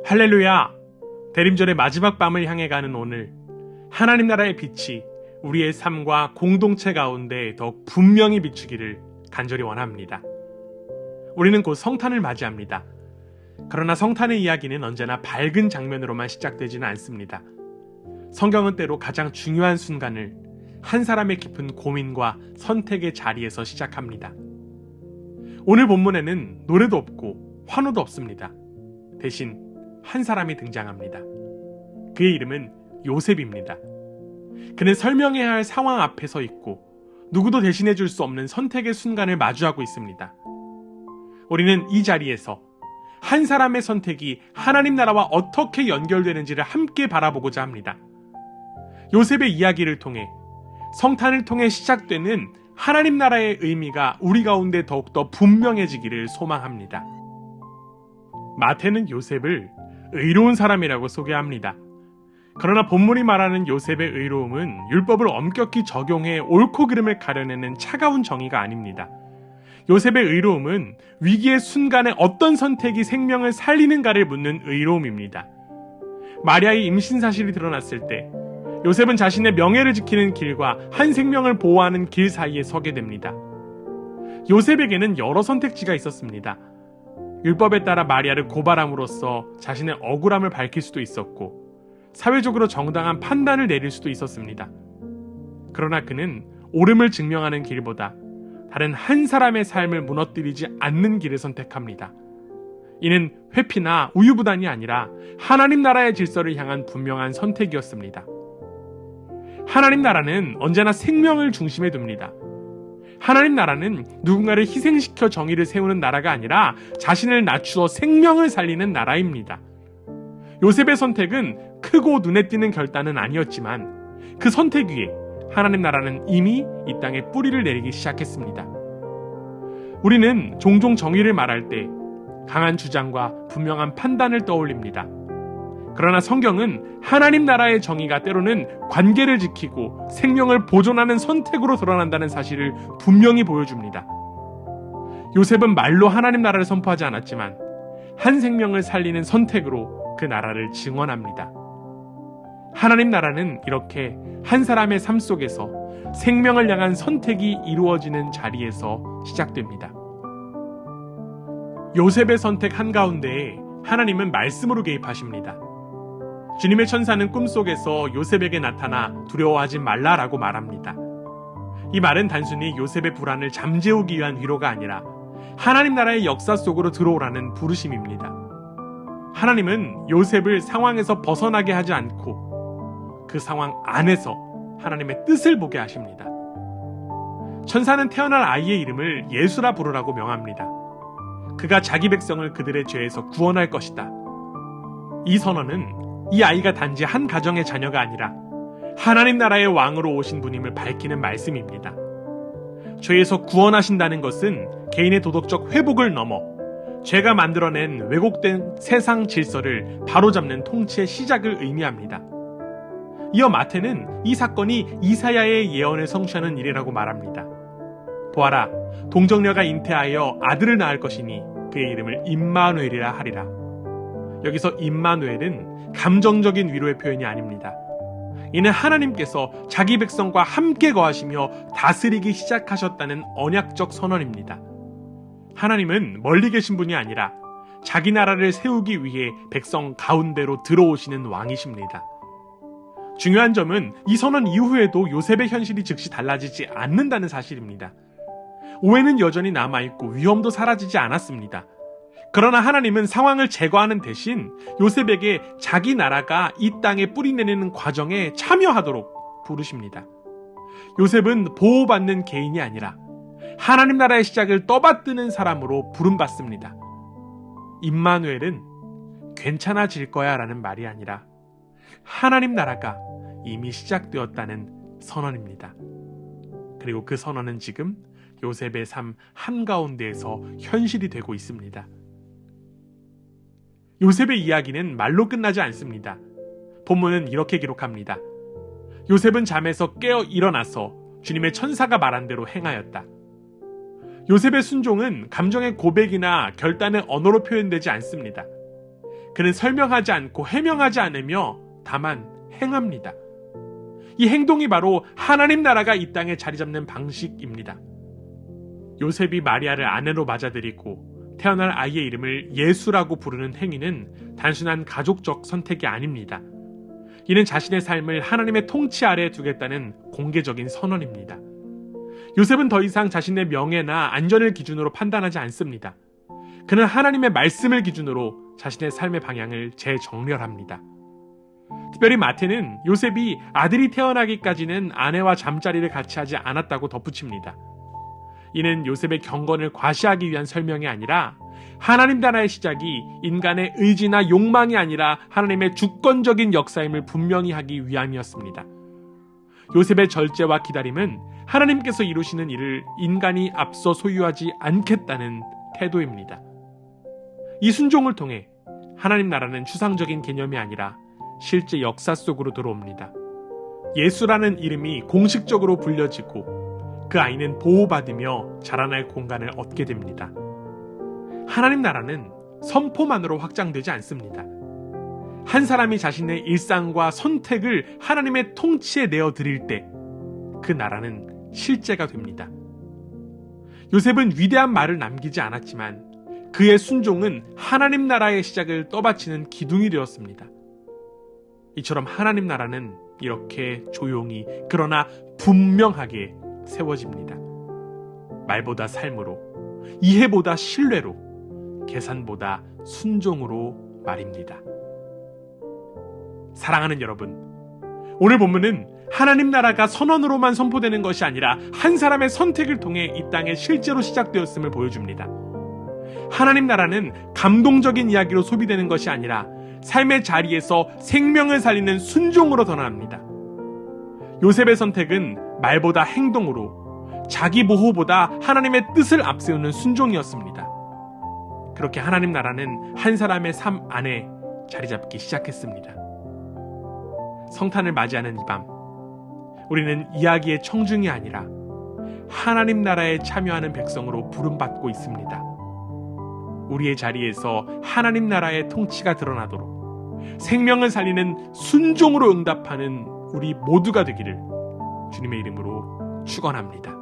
할렐루야! 대림절의 마지막 밤을 향해 가는 오늘, 하나님 나라의 빛이 우리의 삶과 공동체 가운데 더욱 분명히 비추기를 간절히 원합니다. 우리는 곧 성탄을 맞이합니다. 그러나 성탄의 이야기는 언제나 밝은 장면으로만 시작되지는 않습니다. 성경은 때로 가장 중요한 순간을 한 사람의 깊은 고민과 선택의 자리에서 시작합니다. 오늘 본문에는 노래도 없고 환호도 없습니다. 대신 한 사람이 등장합니다. 그의 이름은 요셉입니다. 그는 설명해야 할 상황 앞에 서 있고 누구도 대신해 줄 수 없는 선택의 순간을 마주하고 있습니다. 우리는 이 자리에서 한 사람의 선택이 하나님 나라와 어떻게 연결되는지를 함께 바라보고자 합니다. 요셉의 이야기를 통해 성탄을 통해 시작되는 하나님 나라의 의미가 우리 가운데 더욱더 분명해지기를 소망합니다. 마태는 요셉을 의로운 사람이라고 소개합니다. 그러나 본문이 말하는 요셉의 의로움은 율법을 엄격히 적용해 옳고 그름을 가려내는 차가운 정의가 아닙니다. 요셉의 의로움은 위기의 순간에 어떤 선택이 생명을 살리는가를 묻는 의로움입니다. 마리아의 임신 사실이 드러났을 때 요셉은 자신의 명예를 지키는 길과 한 생명을 보호하는 길 사이에 서게 됩니다. 요셉에게는 여러 선택지가 있었습니다. 율법에 따라 마리아를 고발함으로써 자신의 억울함을 밝힐 수도 있었고 사회적으로 정당한 판단을 내릴 수도 있었습니다. 그러나 그는 옳음을 증명하는 길보다 다른 한 사람의 삶을 무너뜨리지 않는 길을 선택합니다. 이는 회피나 우유부단이 아니라 하나님 나라의 질서를 향한 분명한 선택이었습니다. 하나님 나라는 언제나 생명을 중심에 둡니다. 하나님 나라는 누군가를 희생시켜 정의를 세우는 나라가 아니라 자신을 낮추어 생명을 살리는 나라입니다. 요셉의 선택은 크고 눈에 띄는 결단은 아니었지만 그 선택 위에 하나님 나라는 이미 이 땅에 뿌리를 내리기 시작했습니다. 우리는 종종 정의를 말할 때 강한 주장과 분명한 판단을 떠올립니다. 그러나 성경은 하나님 나라의 정의가 때로는 관계를 지키고 생명을 보존하는 선택으로 드러난다는 사실을 분명히 보여줍니다. 요셉은 말로 하나님 나라를 선포하지 않았지만 한 생명을 살리는 선택으로 그 나라를 증언합니다. 하나님 나라는 이렇게 한 사람의 삶 속에서 생명을 향한 선택이 이루어지는 자리에서 시작됩니다. 요셉의 선택 한가운데에 하나님은 말씀으로 개입하십니다. 주님의 천사는 꿈속에서 요셉에게 나타나 두려워하지 말라라고 말합니다. 이 말은 단순히 요셉의 불안을 잠재우기 위한 위로가 아니라 하나님 나라의 역사 속으로 들어오라는 부르심입니다. 하나님은 요셉을 상황에서 벗어나게 하지 않고 그 상황 안에서 하나님의 뜻을 보게 하십니다. 천사는 태어날 아이의 이름을 예수라 부르라고 명합니다. 그가 자기 백성을 그들의 죄에서 구원할 것이다. 이 선언은 이 아이가 단지 한 가정의 자녀가 아니라 하나님 나라의 왕으로 오신 분임을 밝히는 말씀입니다. 죄에서 구원하신다는 것은 개인의 도덕적 회복을 넘어 죄가 만들어낸 왜곡된 세상 질서를 바로잡는 통치의 시작을 의미합니다. 이어 마태는 이 사건이 이사야의 예언을 성취하는 일이라고 말합니다. 보아라, 동정녀가 잉태하여 아들을 낳을 것이니 그의 이름을 임마누엘이라 하리라. 여기서 임마누엘은 감정적인 위로의 표현이 아닙니다. 이는 하나님께서 자기 백성과 함께 거하시며 다스리기 시작하셨다는 언약적 선언입니다. 하나님은 멀리 계신 분이 아니라 자기 나라를 세우기 위해 백성 가운데로 들어오시는 왕이십니다. 중요한 점은 이 선언 이후에도 요셉의 현실이 즉시 달라지지 않는다는 사실입니다. 오해는 여전히 남아있고 위험도 사라지지 않았습니다. 그러나 하나님은 상황을 제거하는 대신 요셉에게 자기 나라가 이 땅에 뿌리내리는 과정에 참여하도록 부르십니다. 요셉은 보호받는 개인이 아니라 하나님 나라의 시작을 떠받드는 사람으로 부름받습니다. 임마누엘은 괜찮아질 거야 라는 말이 아니라 하나님 나라가 이미 시작되었다는 선언입니다. 그리고 그 선언은 지금 요셉의 삶 한가운데에서 현실이 되고 있습니다. 요셉의 이야기는 말로 끝나지 않습니다. 본문은 이렇게 기록합니다. 요셉은 잠에서 깨어 일어나서 주님의 천사가 말한 대로 행하였다. 요셉의 순종은 감정의 고백이나 결단의 언어로 표현되지 않습니다. 그는 설명하지 않고 해명하지 않으며 다만 행합니다. 이 행동이 바로 하나님 나라가 이 땅에 자리 잡는 방식입니다. 요셉이 마리아를 아내로 맞아들이고 태어날 아이의 이름을 예수라고 부르는 행위는 단순한 가족적 선택이 아닙니다. 이는 자신의 삶을 하나님의 통치 아래에 두겠다는 공개적인 선언입니다. 요셉은 더 이상 자신의 명예나 안전을 기준으로 판단하지 않습니다. 그는 하나님의 말씀을 기준으로 자신의 삶의 방향을 재정렬합니다. 특별히 마태는 요셉이 아들이 태어나기까지는 아내와 잠자리를 같이 하지 않았다고 덧붙입니다. 이는 요셉의 경건을 과시하기 위한 설명이 아니라 하나님 나라의 시작이 인간의 의지나 욕망이 아니라 하나님의 주권적인 역사임을 분명히 하기 위함이었습니다. 요셉의 절제와 기다림은 하나님께서 이루시는 일을 인간이 앞서 소유하지 않겠다는 태도입니다. 이 순종을 통해 하나님 나라는 추상적인 개념이 아니라 실제 역사 속으로 들어옵니다. 예수라는 이름이 공식적으로 불려지고 그 아이는 보호받으며 자라날 공간을 얻게 됩니다. 하나님 나라는 선포만으로 확장되지 않습니다. 한 사람이 자신의 일상과 선택을 하나님의 통치에 내어드릴 때 그 나라는 실제가 됩니다. 요셉은 위대한 말을 남기지 않았지만 그의 순종은 하나님 나라의 시작을 떠받치는 기둥이 되었습니다. 이처럼 하나님 나라는 이렇게 조용히 그러나 분명하게 세워집니다. 말보다 삶으로, 이해보다 신뢰로, 계산보다 순종으로 말입니다. 사랑하는 여러분, 오늘 본문은 하나님 나라가 선언으로만 선포되는 것이 아니라 한 사람의 선택을 통해 이 땅에 실제로 시작되었음을 보여줍니다. 하나님 나라는 감동적인 이야기로 소비되는 것이 아니라 삶의 자리에서 생명을 살리는 순종으로 드러납니다. 요셉의 선택은 말보다 행동으로, 자기 보호보다 하나님의 뜻을 앞세우는 순종이었습니다. 그렇게 하나님 나라는 한 사람의 삶 안에 자리 잡기 시작했습니다. 성탄을 맞이하는 이 밤, 우리는 이야기의 청중이 아니라 하나님 나라에 참여하는 백성으로 부름받고 있습니다. 우리의 자리에서 하나님 나라의 통치가 드러나도록 생명을 살리는 순종으로 응답하는 우리 모두가 되기를 주님의 이름으로 축원합니다.